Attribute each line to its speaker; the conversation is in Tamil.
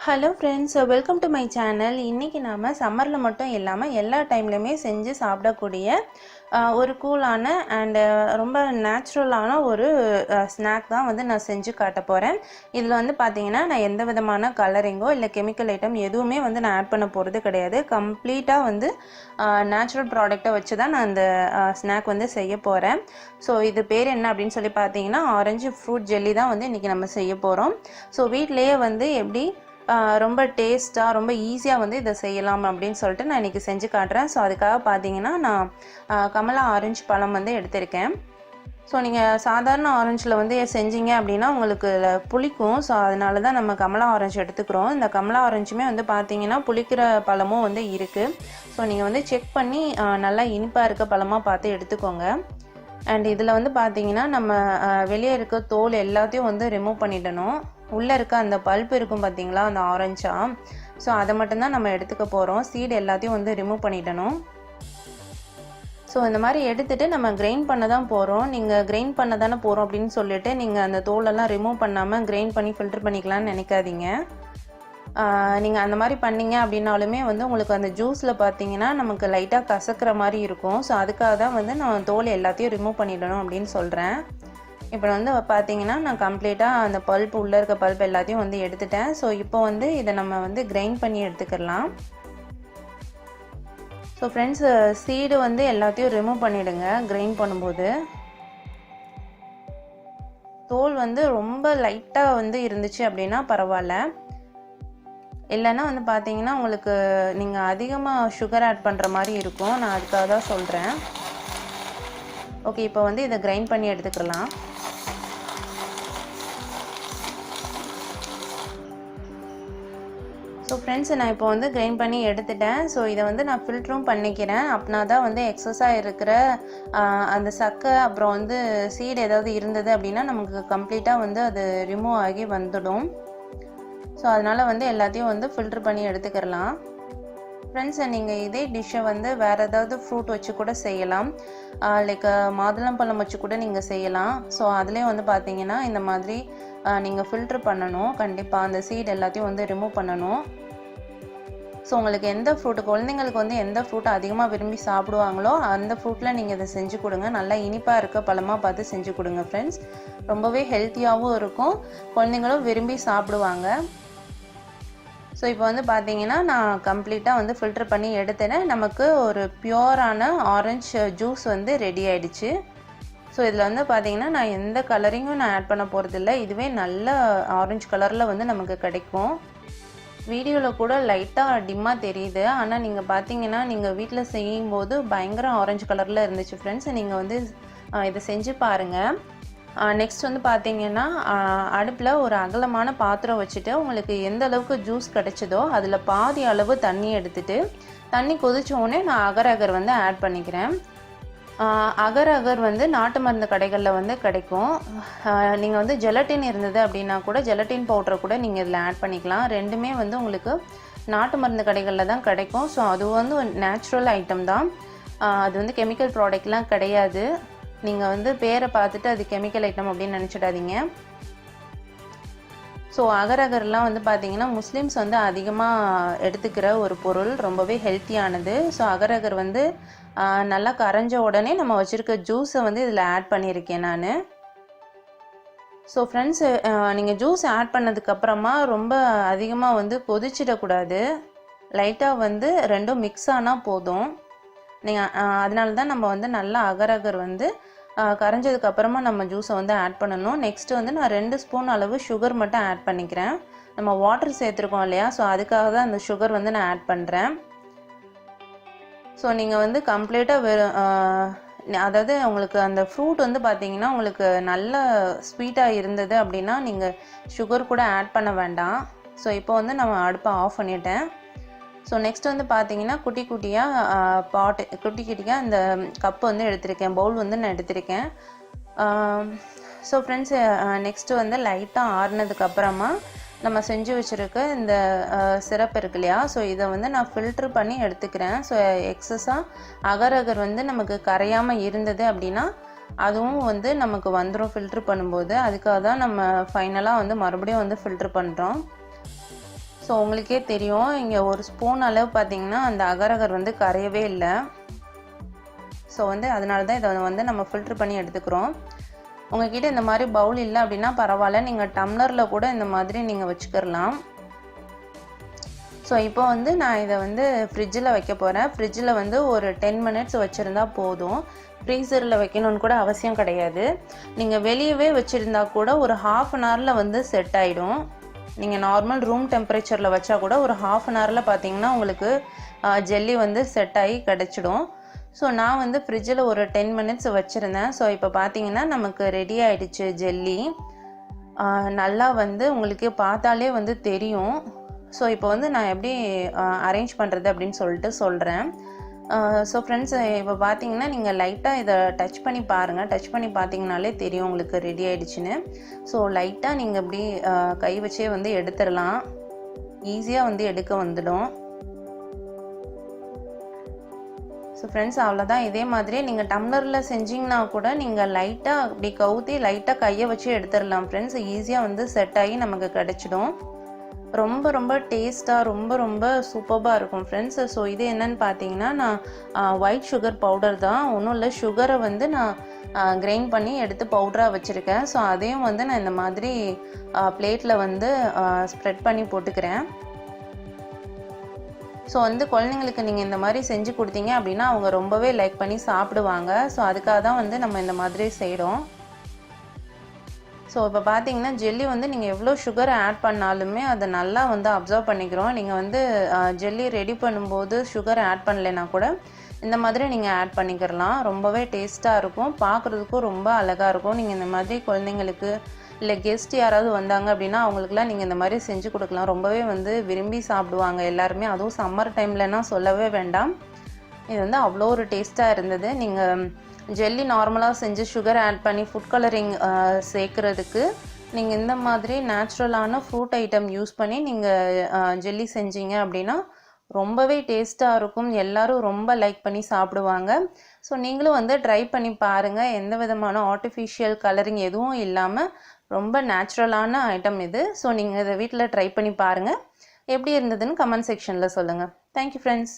Speaker 1: Hello friends, welcome to my channel. இன்றைக்கி நாம் சம்மரில் மட்டும் இல்லாமல் எல்லா டைம்லையுமே செஞ்சு சாப்பிடக்கூடிய ஒரு கூலான அண்டு ரொம்ப நேச்சுரலான ஒரு ஸ்நாக் தான் வந்து நான் செஞ்சு காட்ட போகிறேன். இதில் வந்து பார்த்திங்கன்னா நான் எந்த விதமான கலரிங்கோ இல்லை கெமிக்கல் ஐட்டம் எதுவுமே வந்து நான் ஆட் பண்ண போகிறது கிடையாது. கம்ப்ளீட்டாக வந்து நேச்சுரல் ப்ராடக்டை வச்சு தான் நான் இந்த ஸ்நாக் வந்து செய்ய போகிறேன். ஸோ இது பேர் என்ன அப்படின்னு சொல்லி பார்த்தீங்கன்னா ஆரஞ்சு ஃப்ரூட் ஜெல்லி தான் வந்து இன்றைக்கி நம்ம செய்ய போகிறோம். ஸோ வீட்டிலையே வந்து எப்படி ரொம்ப டேஸ்ட்டாக ரொம்ப ஈஸியாக வந்து இதை செய்யலாம் அப்படின்னு சொல்லிட்டு நான் இன்றைக்கி செஞ்சு காட்டுறேன். ஸோ அதுக்காக பார்த்தீங்கன்னா நான் கமலா ஆரஞ்சு பழம் வந்து எடுத்திருக்கேன். ஸோ நீங்கள் சாதாரண ஆரஞ்சில் வந்து செஞ்சீங்க அப்படின்னா உங்களுக்கு புளிக்கும். ஸோ அதனால தான் நம்ம கமலா ஆரஞ்சு எடுத்துக்கிறோம். இந்த கமலா ஆரஞ்சுமே வந்து பார்த்தீங்கன்னா புளிக்கிற பழமும் வந்து இருக்குது. ஸோ நீங்கள் வந்து செக் பண்ணி நல்லா இனிப்பாக இருக்க பழமாக பார்த்து எடுத்துக்கோங்க. அண்ட் இதில் வந்து பார்த்தீங்கன்னா நம்ம வெளியே இருக்க தோல் எல்லாத்தையும் வந்து ரிமூவ் பண்ணிடணும். உள்ளே இருக்க அந்த பல்ப் இருக்கும் பார்த்தீங்களா, அந்த ஆரஞ்சா, ஸோ அதை மட்டும்தான் நம்ம எடுத்துக்க போகிறோம். சீடு எல்லாத்தையும் வந்து ரிமூவ் பண்ணிடணும். ஸோ இந்த மாதிரி எடுத்துகிட்டு நம்ம கிரைண்ட் பண்ண தான் போகிறோம். நீங்கள் கிரைண்ட் பண்ண தானே போகிறோம் அப்படின்னு சொல்லிட்டு நீங்கள் அந்த தோலெல்லாம் ரிமூவ் பண்ணாமல் கிரைண்ட் பண்ணி ஃபில்டர் பண்ணிக்கலாம்னு நினைக்காதீங்க. நீங்கள் அந்த மாதிரி பண்ணிங்க அப்படின்னாலுமே வந்து உங்களுக்கு அந்த ஜூஸில் பார்த்தீங்கன்னா நமக்கு லைட்டாக கசக்கிற மாதிரி இருக்கும். ஸோ அதுக்காக தான் வந்து நான் தோல் எல்லாத்தையும் ரிமூவ் பண்ணிடணும் அப்படின்னு சொல்கிறேன். இப்போ வந்து பார்த்தீங்கன்னா நான் கம்ப்ளீட்டாக அந்த பல்ப் உள்ளே இருக்க பல்ப் எல்லாத்தையும் வந்து எடுத்துட்டேன். ஸோ இப்போ வந்து இதை நம்ம வந்து கிரைண்ட் பண்ணி எடுத்துக்கலாம். ஸோ ஃப்ரெண்ட்ஸ், சீடு வந்து எல்லாத்தையும் ரிமூவ் பண்ணிவிடுங்க கிரைண்ட் பண்ணும்போது. தோல் வந்து ரொம்ப லைட்டாக வந்து இருந்துச்சு அப்படின்னா பரவாயில்ல. இல்லைன்னா வந்து பார்த்தீங்கன்னா உங்களுக்கு நீங்கள் அதிகமாக சுகர் ஆட் பண்ணுற மாதிரி இருக்கும். நான் அதுக்காக தான் சொல்கிறேன். ஓகே, இப்போ வந்து இதை கிரைண்ட் பண்ணி எடுத்துக்கலாம். ஸோ ஃப்ரெண்ட்ஸ், நான் இப்போ வந்து கிரைண்ட் பண்ணி எடுத்துட்டேன். ஸோ இதை வந்து நான் ஃபில்டரும் பண்ணிக்கிறேன். அப்படின்னா தான் வந்து எக்ஸஸாக இருக்கிற அந்த சக்கை அப்புறம் வந்து சீடு ஏதாவது இருந்தது அப்படின்னா நமக்கு கம்ப்ளீட்டாக வந்து அது ரிமூவ் ஆகி வந்துடும். ஸோ அதனால் வந்து எல்லாத்தையும் வந்து ஃபில்ட்ரு பண்ணி எடுத்துக்கலாம். ஃப்ரெண்ட்ஸ், நீங்கள் இதே டிஷ்ஷை வந்து வேறு ஏதாவது ஃப்ரூட் வச்சு கூட செய்யலாம். லைக் மாதுளம்பழம் வச்சு கூட நீங்கள் செய்யலாம். ஸோ அதுலேயும் வந்து பார்த்தீங்கன்னா இந்த மாதிரி நீங்கள் ஃபில்ட்ரு பண்ணணும். கண்டிப்பாக அந்த சீட் எல்லாத்தையும் வந்து ரிமூவ் பண்ணணும். ஸோ உங்களுக்கு எந்த ஃப்ரூட்டு, குழந்தைங்களுக்கு வந்து எந்த ஃப்ரூட்டை அதிகமாக விரும்பி சாப்பிடுவாங்களோ அந்த ஃப்ரூட்டில் நீங்கள் இதை செஞ்சு கொடுங்க. நல்லா இனிப்பாக இருக்க பழமாக பார்த்து செஞ்சு கொடுங்க ஃப்ரெண்ட்ஸ். ரொம்பவே ஹெல்த்தியாகவும் இருக்கும், குழந்தைங்களும் விரும்பி சாப்பிடுவாங்க. ஸோ இப்போ வந்து பார்த்தீங்கன்னா நான் கம்ப்ளீட்டாக வந்து ஃபில்டர் பண்ணி எடுத்துட்டேன். நமக்கு ஒரு பியூரான ஆரஞ்சு ஜூஸ் வந்து ரெடி ஆகிடுச்சு. ஸோ இதில் வந்து பார்த்தீங்கன்னா நான் எந்த கலரிங்கும் நான் ஆட் பண்ண போகிறதில்ல. இதுவே நல்ல ஆரஞ்சு கலரில் வந்து நமக்கு கிடைக்கும். வீடியோவில் கூட லைட்டாக டிம்மாக தெரியுது, ஆனால் நீங்கள் பார்த்தீங்கன்னா நீங்கள் வீட்டில் செய்யும்போது பயங்கர ஆரஞ்சு கலரில் இருந்துச்சு ஃப்ரெண்ட்ஸ். நீங்கள் வந்து இதை செஞ்சு பாருங்கள். நெக்ஸ்ட் வந்து பார்த்தீங்கன்னா அடுப்பில் ஒரு அகலமான பாத்திரம் வச்சுட்டு உங்களுக்கு எந்த அளவுக்கு ஜூஸ் கிடைச்சதோ அதில் பாதி அளவு தண்ணி எடுத்துகிட்டு தண்ணி கொதிச்ச உடனே நான் அகர் அகர் வந்து ஆட் பண்ணிக்கிறேன். அகர் அகர் வந்து நாட்டு மருந்து கடைகளில் வந்து கிடைக்கும். நீங்கள் வந்து ஜெலட்டின் இருந்தது அப்படின்னா கூட ஜெலட்டின் பவுடரை கூட நீங்கள் இதில் ஆட் பண்ணிக்கலாம். ரெண்டுமே வந்து உங்களுக்கு நாட்டு மருந்து கடைகளில் தான் கிடைக்கும். ஸோ அது வந்து நேச்சுரல் ஐட்டம் தான், அது வந்து கெமிக்கல் ப்ராடக்ட்லாம் கிடையாது. நீங்கள் வந்து பேரை பார்த்துட்டு அது கெமிக்கல் ஐட்டம் அப்படின்னு நினச்சிடாதீங்க. ஸோ அகர் அகர்லாம் வந்து பார்த்தீங்கன்னா முஸ்லீம்ஸ் வந்து அதிகமாக எடுத்துக்கிற ஒரு பொருள், ரொம்பவே ஹெல்த்தியானது. ஸோ அகர் அகர் வந்து நல்லா கரைஞ்ச உடனே நம்ம வச்சுருக்க ஜூஸை வந்து இதில் ஆட் பண்ணியிருக்கேன் நான். ஸோ ஃப்ரெண்ட்ஸ், நீங்கள் ஜூஸ் ஆட் பண்ணதுக்கப்புறமா ரொம்ப அதிகமாக வந்து கொதிச்சிடக்கூடாது. லைட்டாக வந்து ரெண்டும் மிக்ஸ் ஆனால் போதும். நீங்கள் அதனால தான் நம்ம வந்து நல்லா அகர் அகர் வந்து கரைஞ்சதுக்கப்புறமா நம்ம ஜூஸை வந்து ஆட் பண்ணணும். நெக்ஸ்ட்டு வந்து நான் 2 ஸ்பூன் அளவு சுகர் மட்டும் ஆட் பண்ணிக்கிறேன். நம்ம வாட்டர் சேர்த்துருக்கோம் இல்லையா, ஸோ அதுக்காக தான் அந்த சுகர் வந்து நான் ஆட் பண்ணுறேன். ஸோ நீங்கள் வந்து கம்ப்ளீட்டாக அதாவது உங்களுக்கு அந்த ஃப்ரூட் வந்து பார்த்தீங்கன்னா உங்களுக்கு நல்ல ஸ்வீட்டாக இருந்தது அப்படின்னா நீங்கள் சுகர் கூட ஆட் பண்ண வேண்டாம். ஸோ இப்போ வந்து நம்ம அடுப்பை ஆஃப் பண்ணிட்டேன். ஸோ நெக்ஸ்ட் வந்து பார்த்தீங்கன்னா குட்டி குட்டியாக இந்த கப்பு வந்து எடுத்திருக்கேன், பவுல் வந்து நான் எடுத்திருக்கேன். ஸோ ஃப்ரெண்ட்ஸ், நெக்ஸ்ட்டு வந்து லைட்டாக ஆறுனதுக்கப்புறமா நம்ம செஞ்சு வச்சுருக்க இந்த சிரப் இருக்கு இல்லையா, ஸோ இதை வந்து நான் ஃபில்ட்ரு பண்ணி எடுத்துக்கிறேன். ஸோ எக்ஸஸாக அகர் அகர் வந்து நமக்கு கரையாமல் இருந்தது அப்படின்னா அதுவும் வந்து நமக்கு வந்துடும் ஃபில்ட்ரு பண்ணும்போது. அதுக்காக தான் நம்ம ஃபைனலாக வந்து மறுபடியும் வந்து ஃபில்ட்ரு பண்ணுறோம். ஸோ ஸோ உங்களுக்கே தெரியும் இங்கே ஒரு ஸ்பூன் அளவு பார்த்திங்கன்னா அந்த அகர் வந்து கரையவே இல்லை. ஸோ வந்து அதனால தான் இதை வந்து நம்ம ஃபில்ட்ரு பண்ணி எடுத்துக்கிறோம். உங்கள்கிட்ட இந்த மாதிரி பவுல் இல்லை அப்படின்னா பரவாயில்ல, நீங்கள் டம்ளரில் கூட இந்த மாதிரி நீங்கள் வச்சுக்கிறலாம். ஸோ இப்போ வந்து நான் இதை வந்து ஃப்ரிட்ஜில் வைக்க போகிறேன். ஃப்ரிட்ஜில் வந்து ஒரு 10 மினிட்ஸ் வச்சுருந்தா போதும். ஃப்ரீசரில் வைக்கணும்னு கூட அவசியம் கிடையாது. நீங்கள் வெளியவே வச்சுருந்தா கூட ஒரு 1/2 அன் ஹவரில் வந்து செட் ஆகிடும். நீங்கள் நார்மல் ரூம் டெம்பரேச்சரில் வச்சா கூட ஒரு 1/2 அன் ஹவரில் பார்த்தீங்கன்னா உங்களுக்கு ஜெல்லி வந்து செட் ஆகி கிடச்சிடும். ஸோ நான் வந்து ஃப்ரிட்ஜில் ஒரு 10 மினிட்ஸ் வச்சுருந்தேன். ஸோ இப்போ பார்த்தீங்கன்னா நமக்கு ரெடி ஆகிடுச்சு ஜெல்லி. நல்லா வந்து உங்களுக்கு பார்த்தாலே வந்து தெரியும். ஸோ இப்போ வந்து நான் எப்படி அரேஞ்ச் பண்ணுறது அப்படின்னு சொல்லிட்டு சொல்கிறேன். ஸோ ஃப்ரெண்ட்ஸ், இப்போ பார்த்தீங்கன்னா நீங்கள் லைட்டாக இதை டச் பண்ணி பாருங்கள். டச் பண்ணி பார்த்தீங்கனாலே தெரியும் உங்களுக்கு ரெடி ஆகிடுச்சின்னு. ஸோ லைட்டாக நீங்கள் இப்படி கை வச்சே வந்து எடுத்துடலாம். ஈஸியாக வந்து எடுக்க வந்துடும். ஸோ ஃப்ரெண்ட்ஸ், அவ்வளோதான். இதே மாதிரியே நீங்கள் டம்ளரில் செஞ்சிங்கன்னா கூட நீங்கள் லைட்டாக அப்படி கவுத்தி லைட்டாக கையை வச்சு எடுத்துடலாம் ஃப்ரெண்ட்ஸ். ஈஸியாக வந்து செட் ஆகி நமக்கு கிடச்சிடும். ரொம்ப ரொம்ப டேஸ்ட்டாக ரொம்ப சூப்பராக இருக்கும் ஃப்ரெண்ட்ஸ். ஸோ இது என்னன்னு பார்த்தீங்கன்னா நான் ஒயிட் சுகர் பவுடர் தான், ஒன்றும் இல்லை. சுகரை வந்து நான் கிரைண்ட் பண்ணி எடுத்து பவுடராக வச்சுருக்கேன். ஸோ அதையும் வந்து நான் இந்த மாதிரி பிளேட்டில் வந்து ஸ்ப்ரெட் பண்ணி போட்டுக்கிறேன். ஸோ வந்து குழந்தைங்களுக்கு நீங்கள் இந்த மாதிரி செஞ்சு கொடுத்தீங்க அப்படின்னா அவங்க ரொம்பவே லைக் பண்ணி சாப்பிடுவாங்க. ஸோ அதுக்காக தான் வந்து நம்ம இந்த மாதிரி செய்கிறோம். ஸோ இப்போ பார்த்தீங்கன்னா ஜெல்லி வந்து நீங்கள் எவ்வளோ சுகரை ஆட் பண்ணாலுமே அதை நல்லா வந்து அப்சர்வ் பண்ணிக்கிறோம். நீங்கள் வந்து ஜெல்லி ரெடி பண்ணும்போது சுகர் ஆட் பண்ணலைன்னா கூட இந்த மாதிரி நீங்கள் ஆட் பண்ணிக்கிறலாம். ரொம்பவே டேஸ்ட்டாக இருக்கும், பார்க்குறதுக்கும் ரொம்ப அழகாக இருக்கும். நீங்கள் இந்த மாதிரி குழந்தைங்களுக்கு இல்லை கெஸ்ட் யாராவது வந்தாங்க அப்படின்னா அவங்களுக்குலாம் நீங்கள் இந்த மாதிரி செஞ்சு கொடுக்கலாம். ரொம்பவே வந்து விரும்பி சாப்பிடுவாங்க எல்லாருமே. அதுவும் சம்மர் டைம்லனா சொல்லவே வேண்டாம். இது வந்து அவ்வளோ ஒரு டேஸ்ட்டாக இருந்தது. நீங்கள் ஜெல்லி நார்மலாக செஞ்சு சுகர் ஆட் பண்ணி ஃபுட் கலரிங் சேர்க்குறதுக்கு நீங்கள் இந்த மாதிரி நேச்சுரலான ஃப்ரூட் ஐட்டம் யூஸ் பண்ணி நீங்கள் ஜெல்லி செஞ்சீங்க அப்படின்னா ரொம்பவே டேஸ்ட்டாக இருக்கும். எல்லோரும் ரொம்ப லைக் பண்ணி சாப்பிடுவாங்க. ஸோ நீங்களும் வந்து ட்ரை பண்ணி பாருங்கள். எந்த விதமான ஆர்டிஃபிஷியல் கலரிங் எதுவும் இல்லாமல் ரொம்ப நேச்சுரலான ஐட்டம் இது. ஸோ நீங்கள் இதை வீட்டில் ட்ரை பண்ணி பாருங்கள். எப்படி இருந்ததுன்னு கமெண்ட் செக்ஷனில் சொல்லுங்கள். Thank you friends.